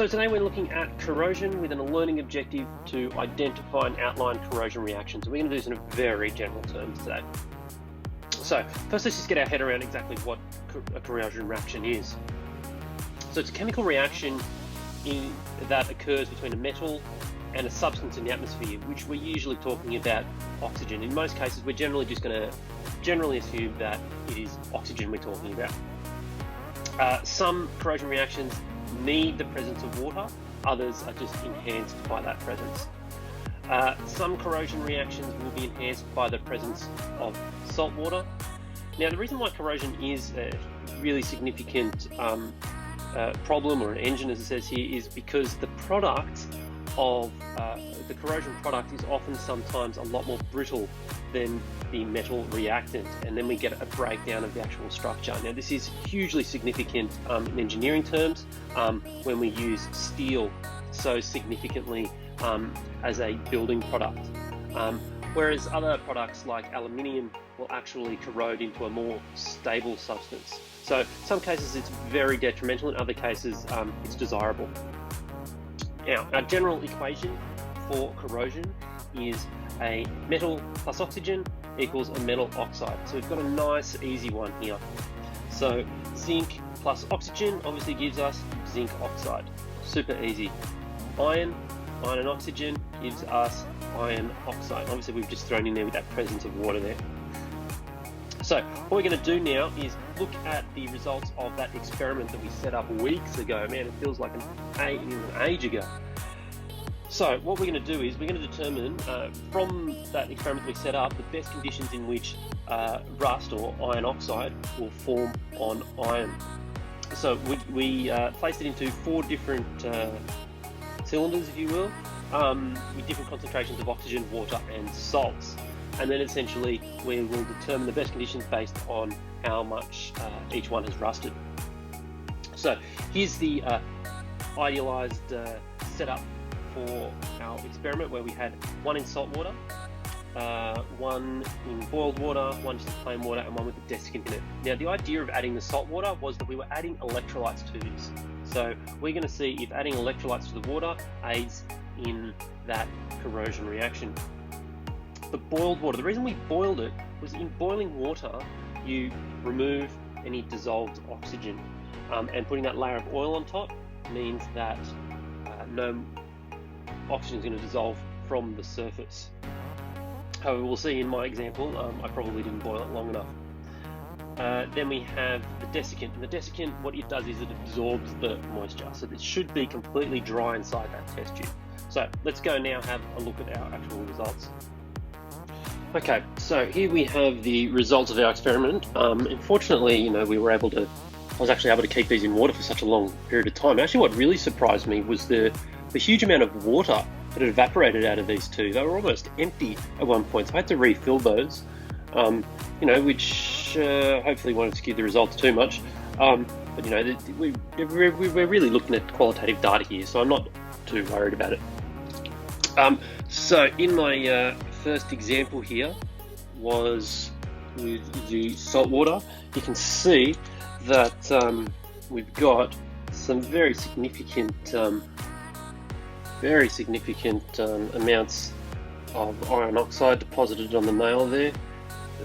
So today we're looking at corrosion with a learning objective to identify and outline corrosion reactions. We're going to do this in a very general terms today. So first let's just get our head around exactly what a corrosion reaction is. So it's a chemical reaction that occurs between a metal and a substance in the atmosphere, which we're usually talking about oxygen. In most cases, we're generally just going to generally assume that it is oxygen we're talking about. Some corrosion reactions need the presence of water, others are just enhanced by that presence. Some corrosion reactions will be enhanced by the presence of salt water. Now, the reason why corrosion is a really significant problem, or an engine as it says here, is because the product of the corrosion product is often sometimes a lot more brittle than the metal reactant, and then we get a breakdown of the actual structure. Now, this is hugely significant in engineering terms when we use steel so significantly as a building product, whereas other products like aluminium will actually corrode into a more stable substance. So in some cases it's very detrimental, in other cases it's desirable. Now, our general equation for corrosion is a metal plus oxygen equals a metal oxide. So we've got a nice easy one here. So zinc plus oxygen obviously gives us zinc oxide. Super easy. Iron and oxygen gives us iron oxide. Obviously we've just thrown in there with that presence of water there. So what we're going to do now is look at the results of that experiment that we set up weeks ago. Man, it feels like an age ago. So what we're going to do is we're going to determine from that experiment we set up the best conditions in which rust or iron oxide will form on iron. So we placed it into 4 different cylinders, if you will, with different concentrations of oxygen, water and salts. And then essentially we will determine the best conditions based on how much each one has rusted. So here's the idealized setup for our experiment, where we had 1 in salt water, 1 in boiled water, 1 just in plain water, and 1 with a desiccant in it. Now, the idea of adding the salt water was that we were adding electrolytes to this. So we're going to see if adding electrolytes to the water aids in that corrosion reaction. The boiled water, the reason we boiled it was in boiling water you remove any dissolved oxygen, and putting that layer of oil on top means that no oxygen is going to dissolve from the surface. However, we'll see in my example, I probably didn't boil it long enough. Then we have the desiccant, and the desiccant, what it does is it absorbs the moisture, so this should be completely dry inside that test tube. So let's go now have a look at our actual results. Okay, so here we have the results of our experiment. Unfortunately, I was actually able to keep these in water for such a long period of time. Actually, what really surprised me was the huge amount of water that had evaporated out of these two. They were almost empty at one point, so I had to refill those, which hopefully won't skew the results too much. But we're really looking at qualitative data here, so I'm not too worried about it. So in my first example here was with the salt water. You can see that we've got some very significant amounts of iron oxide deposited on the nail there.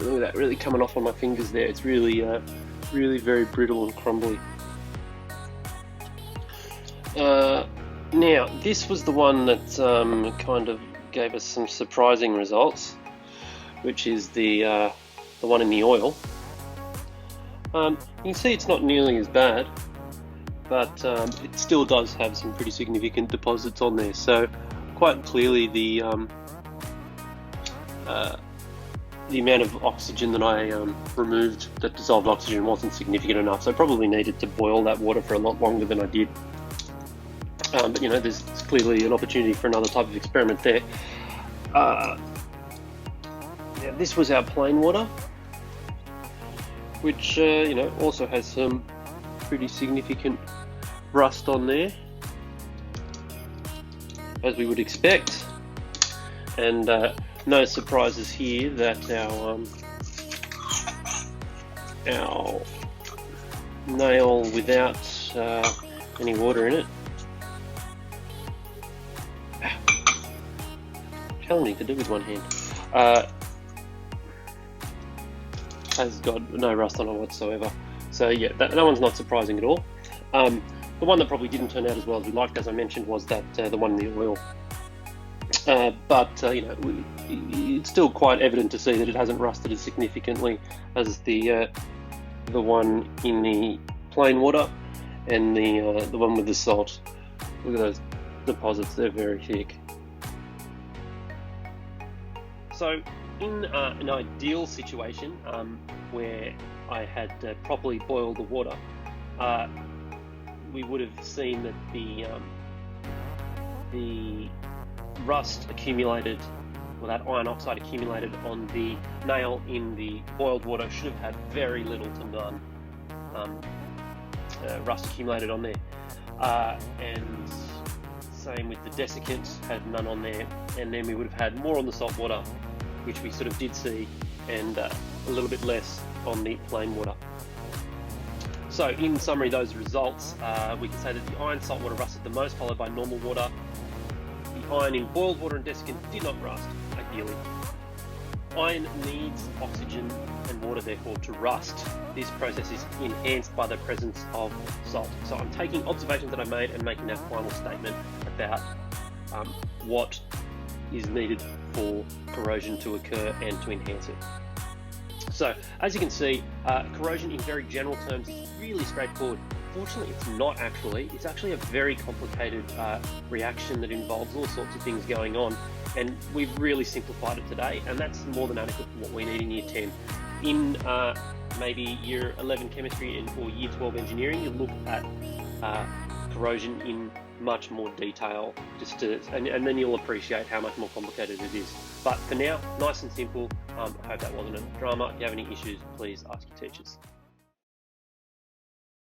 Look at that really coming off on my fingers there. It's really very brittle and crumbly. Now, this was the one that kind of gave us some surprising results, which is the one in the oil. You can see it's not nearly as bad, but it still does have some pretty significant deposits on there. So quite clearly the amount of oxygen that I removed, that dissolved oxygen, wasn't significant enough, so I probably needed to boil that water for a lot longer than I did. But there's clearly an opportunity for another type of experiment there. Now this was our plain water, which also has some pretty significant rust on there, as we would expect, and no surprises here that our nail without any water in it challenging to do with one hand. Has got no rust on it whatsoever. So yeah, that one's not surprising at all. The one that probably didn't turn out as well as we liked, as I mentioned, was that the one in the oil. But it's still quite evident to see that it hasn't rusted as significantly as the one in the plain water and the one with the salt. Look at those deposits; they're very thick. So, in an ideal situation where I had properly boiled the water, we would have seen that the rust accumulated, or that iron oxide accumulated on the nail in the boiled water should have had very little to none rust accumulated on there. And same with the desiccant, had none on there, and then we would have had more on the salt water, which we sort of did see, and a little bit less on the plain water. So in summary, those results, we can say that the iron salt water rusted the most, followed by normal water. The iron in boiled water and desiccant did not rust, ideally. Iron needs oxygen and water, therefore, to rust. This process is enhanced by the presence of salt. So I'm taking observations that I made and making that final statement about what is needed for corrosion to occur and to enhance it. So, as you can see, corrosion in very general terms is really straightforward. Fortunately, it's not actually. It's actually a very complicated reaction that involves all sorts of things going on, and we've really simplified it today, and that's more than adequate for what we need in Year 10. In maybe Year 11 chemistry or Year 12 engineering, you look at corrosion in much more detail, and then you'll appreciate how much more complicated it is. But for now, nice and simple. I hope that wasn't a drama. If you have any issues, please ask your teachers.